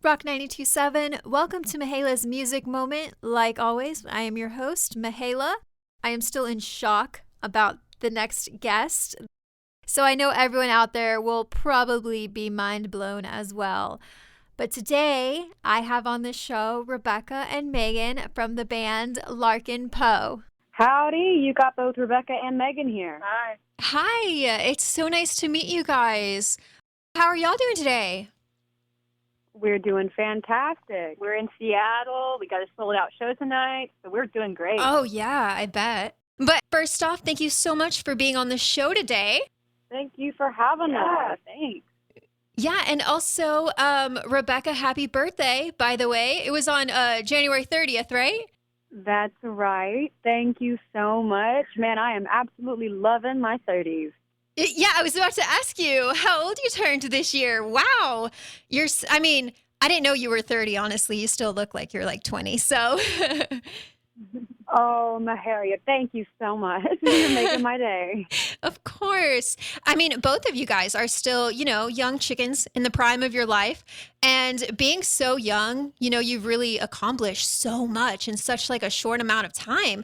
Rock 92.7, welcome to Mahayla's Music Moment. Like always, I am your host, Mahayla. I am still in shock about the next guest, so I know everyone out there will probably be mind blown as well. But today, I have on the show Rebecca and Megan from the band Larkin Poe. Howdy, you got both Rebecca and Megan here. Hi. Hi, it's so nice to meet you guys. How are y'all doing today? We're doing fantastic. We're in Seattle. We got a sold-out show tonight, so we're doing great. Oh, yeah, I bet. But first off, thank you so much for being on the show today. Thank you for having us. Thanks. Yeah, and also, Rebecca, happy birthday, by the way. It was on January 30th, right? That's right. Thank you so much. Man, I am absolutely loving my 30s. Yeah, I was about to ask you how old you turned this year. Wow. I didn't know you were 30, honestly. You still look like you're like 20, so. Oh, Mahayla, thank you so much. You're making my day. Of course. I mean, both of you guys are still, young chickens in the prime of your life. And being so young, you've really accomplished so much in such like a short amount of time.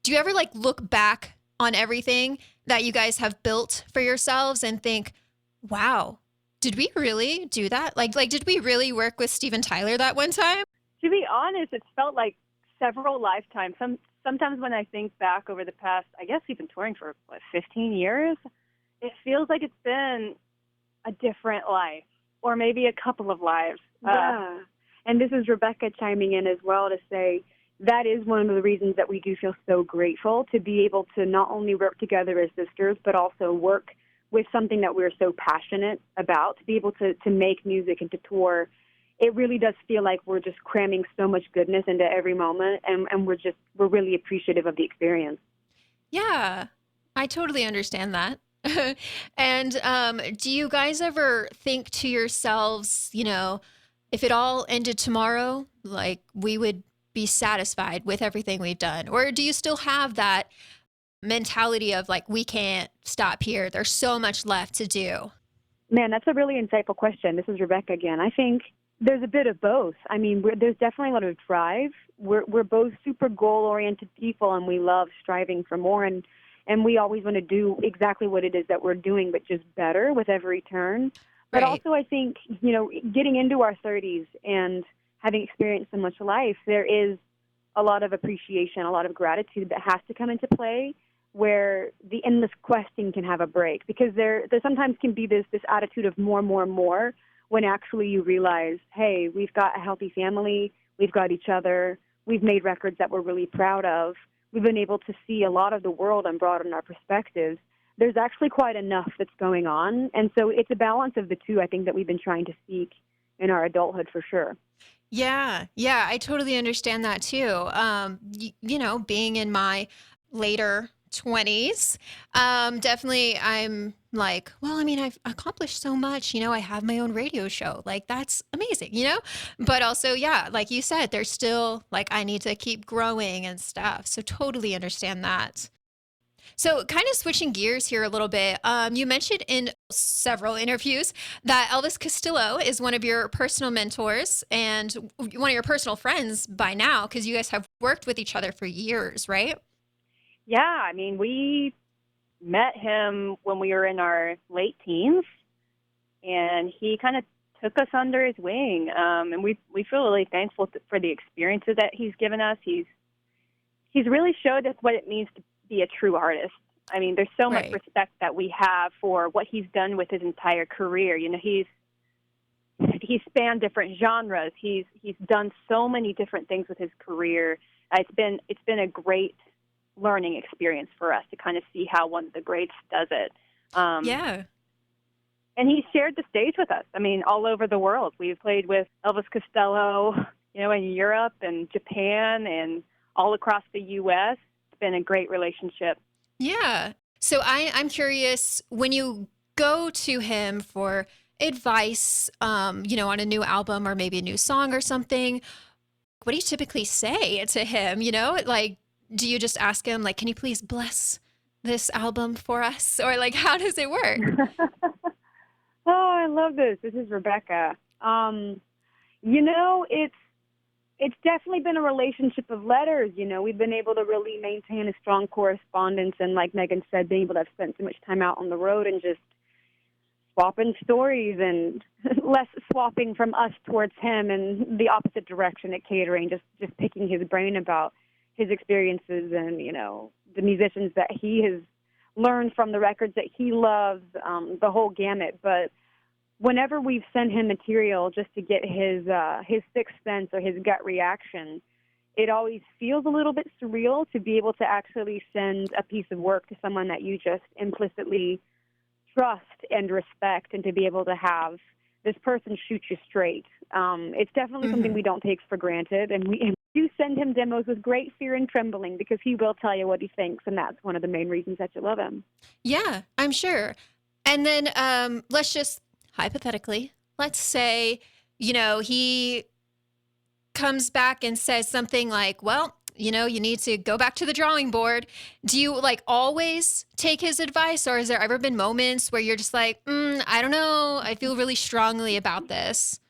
Do you ever like look back on everything that you guys have built for yourselves and think, wow, did we really do that? Like, did we really work with Steven Tyler that one time? To be honest, it's felt like several lifetimes. Sometimes when I think back over the past, I guess we've been touring for, 15 years? It feels like it's been a different life, or maybe a couple of lives. Yeah. And this is Rebecca chiming in as well to say that is one of the reasons that we do feel so grateful to be able to not only work together as sisters, but also work with something that we're so passionate about, to be able to make music and to tour. It really does feel like we're just cramming so much goodness into every moment, and we're really appreciative of the experience. Yeah, I totally understand that. And do you guys ever think to yourselves, if it all ended tomorrow, like we would be satisfied with everything we've done? Or do you still have that mentality of like, we can't stop here, there's so much left to do? Man, that's a really insightful question. This is Rebecca again. I think there's a bit of both. I mean, there's definitely a lot of drive. We're both super goal-oriented people, and we love striving for more, and we always want to do exactly what it is that we're doing, but just better with every turn. But Right. also I think, getting into our 30s and having experienced so much life, there is a lot of appreciation, a lot of gratitude that has to come into play, where the endless questing can have a break, because there sometimes can be this attitude of more, when actually you realize, hey, we've got a healthy family, we've got each other, we've made records that we're really proud of, we've been able to see a lot of the world and broaden our perspectives. There's actually quite enough that's going on, and so it's a balance of the two, I think, that we've been trying to seek in our adulthood for sure. Yeah, I totally understand that too. Being in my later 20s, definitely I'm like, well, I mean, I've accomplished so much, I have my own radio show. Like, that's amazing, But also, yeah, like you said, there's still like, I need to keep growing and stuff. So totally understand that. So, kind of switching gears here a little bit, you mentioned in several interviews that Elvis Costello is one of your personal mentors and one of your personal friends by now, because you guys have worked with each other for years, right? Yeah, I mean, we met him when we were in our late teens, and he kind of took us under his wing, and we feel really thankful for the experiences that he's given us. He's really showed us what it means to be a true artist. I mean, there's so much Right. respect that we have for what he's done with his entire career. He's spanned different genres. He's done so many different things with his career. It's been a great learning experience for us to kind of see how one of the greats does it. Yeah. And he shared the stage with us. I mean, all over the world. We've played with Elvis Costello, in Europe and Japan and all across the U.S. It's been a great relationship. Yeah. So I'm curious, when you go to him for advice, on a new album or maybe a new song or something, what do you typically say to him? Like, do you just ask him, like, can you please bless this album for us? Or like, how does it work? Oh, I love this. This is Rebecca. You know, it's definitely been a relationship of letters. You know, we've been able to really maintain a strong correspondence, and like Megan said, being able to have spent so much time out on the road and just swapping stories and less swapping from us towards him and the opposite direction at catering, just picking his brain about his experiences and, you know, the musicians that he has learned from, the records that he loves, the whole gamut. But whenever we've sent him material just to get his sixth sense or his gut reaction, it always feels a little bit surreal to be able to actually send a piece of work to someone that you just implicitly trust and respect, and to be able to have this person shoot you straight. It's definitely something Hmm. we don't take for granted, and we do send him demos with great fear and trembling because he will tell you what he thinks, and that's one of the main reasons that you love him. Yeah, I'm sure. And then let's just hypothetically, let's say, he comes back and says something like, well, you need to go back to the drawing board. Do you like always take his advice, or has there ever been moments where you're just like, I don't know, I feel really strongly about this?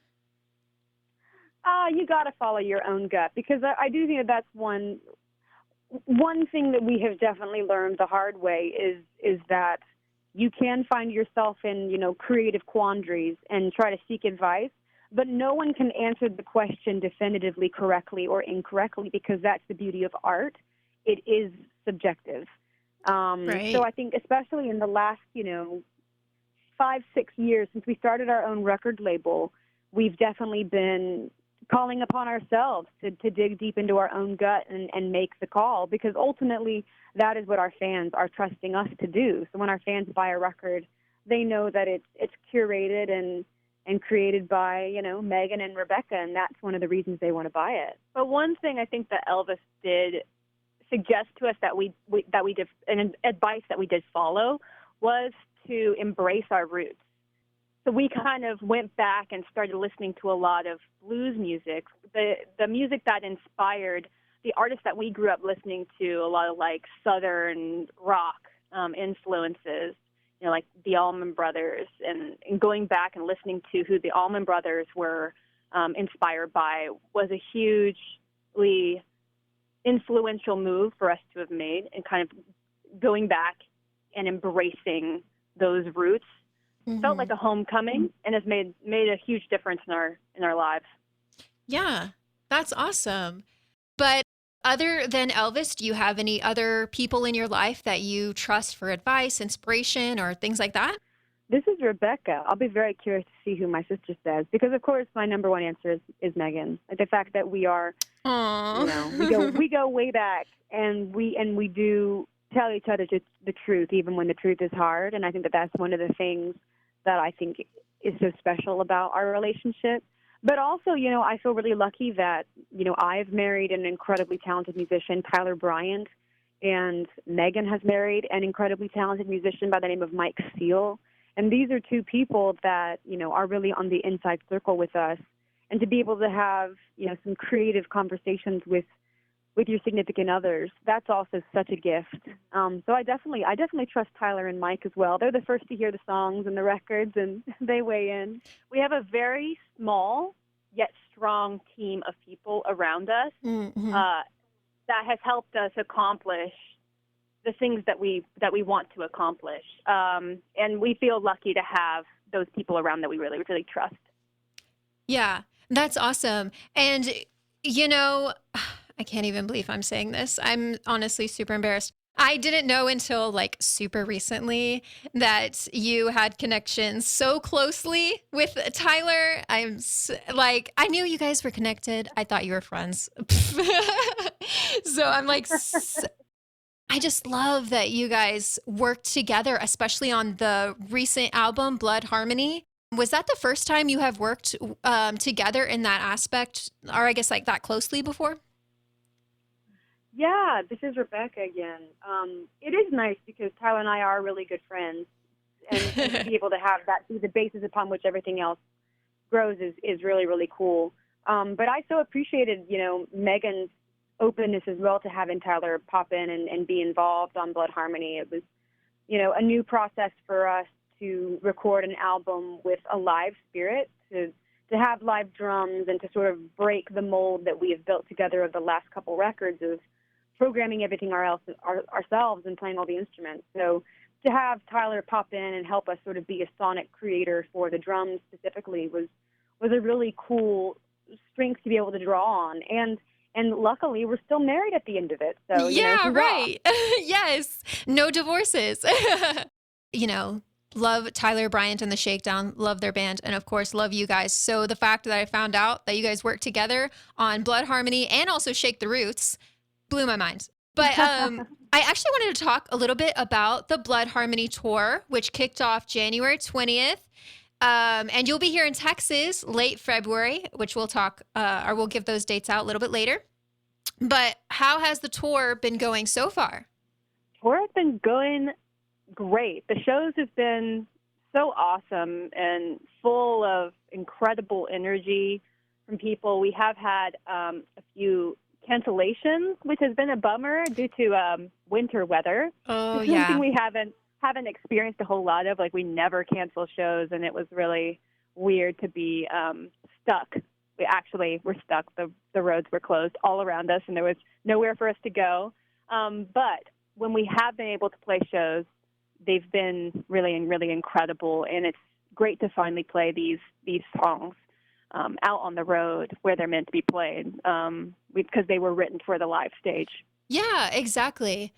You got to follow your own gut, because I do think that that's one thing that we have definitely learned the hard way is that you can find yourself in, you know, creative quandaries and try to seek advice, but no one can answer the question definitively correctly or incorrectly, because that's the beauty of art. It is subjective. So Right. I think especially in the last, you know, 5, 6 years since we started our own record label, we've definitely been calling upon ourselves to dig deep into our own gut and make the call, because ultimately that is what our fans are trusting us to do. So when our fans buy a record, they know that it's curated and created by, you know, Megan and Rebecca, and that's one of the reasons they want to buy it. But one thing I think that Elvis did suggest to us that we did, and advice that we did follow, was to embrace our roots. So we kind of went back and started listening to a lot of blues music, the music that inspired the artists that we grew up listening to, a lot of like Southern rock influences, you know, like the Allman Brothers, and going back and listening to who the Allman Brothers were inspired by was a hugely influential move for us to have made, and kind of going back and embracing those roots felt like Hmm. a homecoming, and has made a huge difference in our lives. Yeah, that's awesome. But other than Elvis, do you have any other people in your life that you trust for advice, inspiration, or things like that? This is Rebecca. I'll be very curious to see who my sister says, because of course my number one answer is Megan. Like the fact that we are, you know, Aw. we go way back, and we do tell each other just the truth, even when the truth is hard. And I think that that's one of the things that I think is so special about our relationship. But also, you know, I feel really lucky that, you know, I've married an incredibly talented musician, Tyler Bryant, and Megan has married an incredibly talented musician by the name of Mike Steele. And these are two people that, you know, are really on the inside circle with us. And to be able to have, you know, some creative conversations with your significant others, that's also such a gift. So I definitely trust Tyler and Mike as well. They're the first to hear the songs and the records, and they weigh in. We have a very small yet strong team of people around us Hmm. uh, that has helped us accomplish the things that we want to accomplish, and we feel lucky to have those people around that we really really trust. Yeah, that's awesome. And, you know, I can't even believe I'm saying this. I'm honestly super embarrassed. I didn't know until like super recently that you had connections so closely with Tyler. Like, I knew you guys were connected. I thought you were friends. So I'm like, I just love that you guys worked together, especially on the recent album, Blood Harmony. Was that the first time you have worked together in that aspect, or I guess like that closely before? Yeah, this is Rebecca again. It is nice because Tyler and I are really good friends, and to be able to have that be the basis upon which everything else grows is really, really cool. But I so appreciated, you know, Megan's openness as well to having Tyler pop in and be involved on Blood Harmony. It was, you know, a new process for us to record an album with a live spirit, to to have live drums and to sort of break the mold that we have built together of the last couple records of programming everything ourselves and playing all the instruments. So to have Tyler pop in and help us sort of be a sonic creator for the drums specifically was a really cool strength to be able to draw on. And luckily, we're still married at the end of it. So, Yeah, right. Yes. No divorces. Love Tyler Bryant and the Shakedown, love their band, and of course, love you guys. So the fact that I found out that you guys work together on Blood Harmony and also Shake the Roots blew my mind. But I actually wanted to talk a little bit about the Blood Harmony tour, which kicked off January 20th. And you'll be here in Texas late February, which we'll talk, or we'll give those dates out a little bit later. But how has the tour been going so far? Tour has been going great. The shows have been so awesome and full of incredible energy from people. We have had a few cancellations, which has been a bummer due to winter weather. Oh, it's yeah. something we haven't experienced a whole lot of. Like, we never cancel shows, and it was really weird to be stuck. We're stuck. The roads were closed all around us, and there was nowhere for us to go. But when we have been able to play shows, they've been really, really incredible, and it's great to finally play these songs out on the road where they're meant to be played, because they were written for the live stage. Yeah, exactly.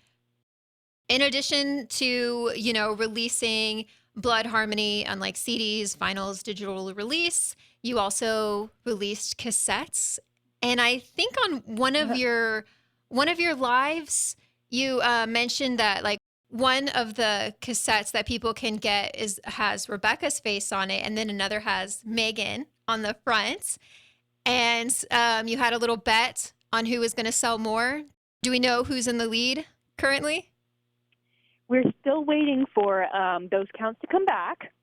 In addition to, releasing Blood Harmony on like CDs, vinyls, digital release, you also released cassettes. And I think on one of your lives, you mentioned that like one of the cassettes that people can get has Rebecca's face on it, and then another has Megan on the front. And you had a little bet on who was going to sell more. Do we know who's in the lead currently? We're still waiting for those counts to come back.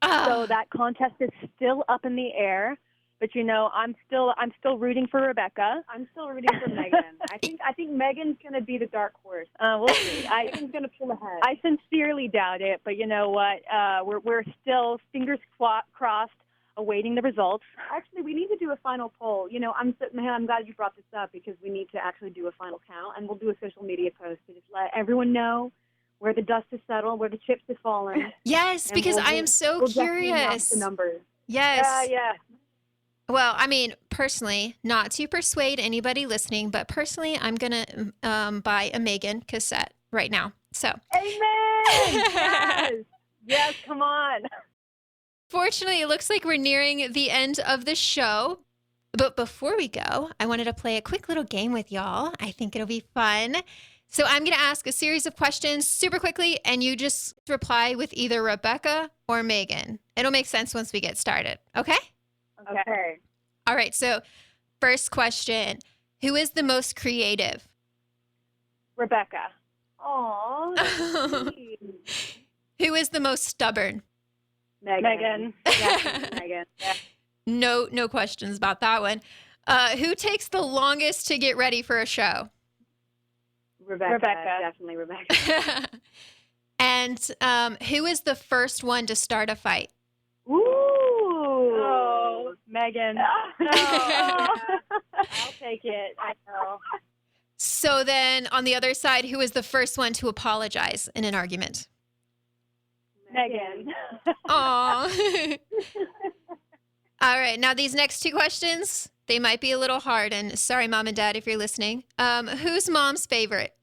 So that contest is still up in the air. But I'm still rooting for Rebecca. I'm still rooting for Megan. I think Megan's going to be the dark horse. We'll see. Megan's going to pull ahead. I sincerely doubt it, but you know what? We're still fingers crossed, awaiting the results. Actually, we need to do a final poll. Mahayla, I'm glad you brought this up, because we need to actually do a final count, and we'll do a social media post to just let everyone know where the dust has settled, where the chips have fallen. Yes, because I am so curious. The numbers. Yes. Yeah. Well, I mean, personally, not to persuade anybody listening, but personally, I'm going to buy a Megan cassette right now. So. Amen! Yes! Yes, come on. Fortunately, it looks like we're nearing the end of the show. But before we go, I wanted to play a quick little game with y'all. I think it'll be fun. So I'm going to ask a series of questions super quickly, and you just reply with either Rebecca or Megan. It'll make sense once we get started. Okay? Okay. All right. So first question, who is the most creative? Rebecca. Aw. Who is the most stubborn? Megan. Yeah, Megan. Yeah. No questions about that one. Who takes the longest to get ready for a show? Rebecca. Definitely Rebecca. And who is the first one to start a fight? Ooh. Oh, Megan. No. I'll take it. I know. So then on the other side, who is the first one to apologize in an argument? Megan. Aw. All right. Now these next two questions, they might be a little hard. And sorry, Mom and Dad, if you're listening. Who's Mom's favorite?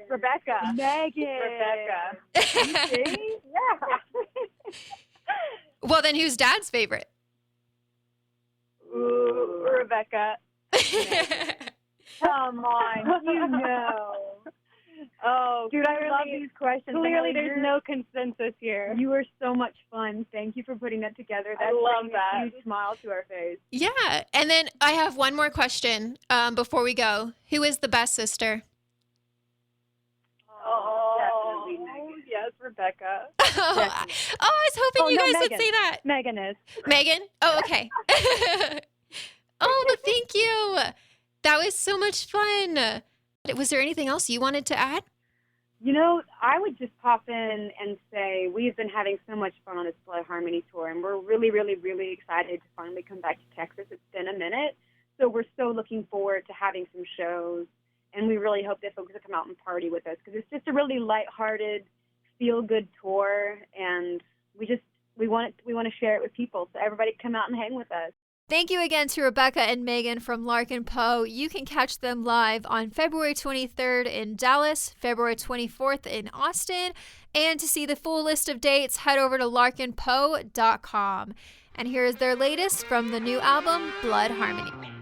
Rebecca. Megan. Rebecca. Yeah. Well, then who's Dad's favorite? Ooh, Rebecca. Come on, Oh, dude, I love these questions. Clearly, there's no consensus here. You are so much fun. Thank you for putting that together. That love brings that. a huge smile to our face. Yeah. And then I have one more question before we go. Who is the best sister? Oh, definitely Megan. yes, Rebecca. I was hoping you guys would Megan. say that. Megan is. Megan? Oh, okay. Oh, but thank you. That was so much fun. Was there anything else you wanted to add? I would just pop in and say we've been having so much fun on this Blood Harmony tour, and we're really, really, really excited to finally come back to Texas. It's been a minute, so we're so looking forward to having some shows, and we really hope that folks will come out and party with us because it's just a really lighthearted, feel-good tour, and we want to share it with people, so everybody come out and hang with us. Thank you again to Rebecca and Megan from Larkin Poe. You can catch them live on February 23rd in Dallas, February 24th in Austin. And to see the full list of dates, head over to larkinpoe.com. And here is their latest from the new album, Blood Harmony.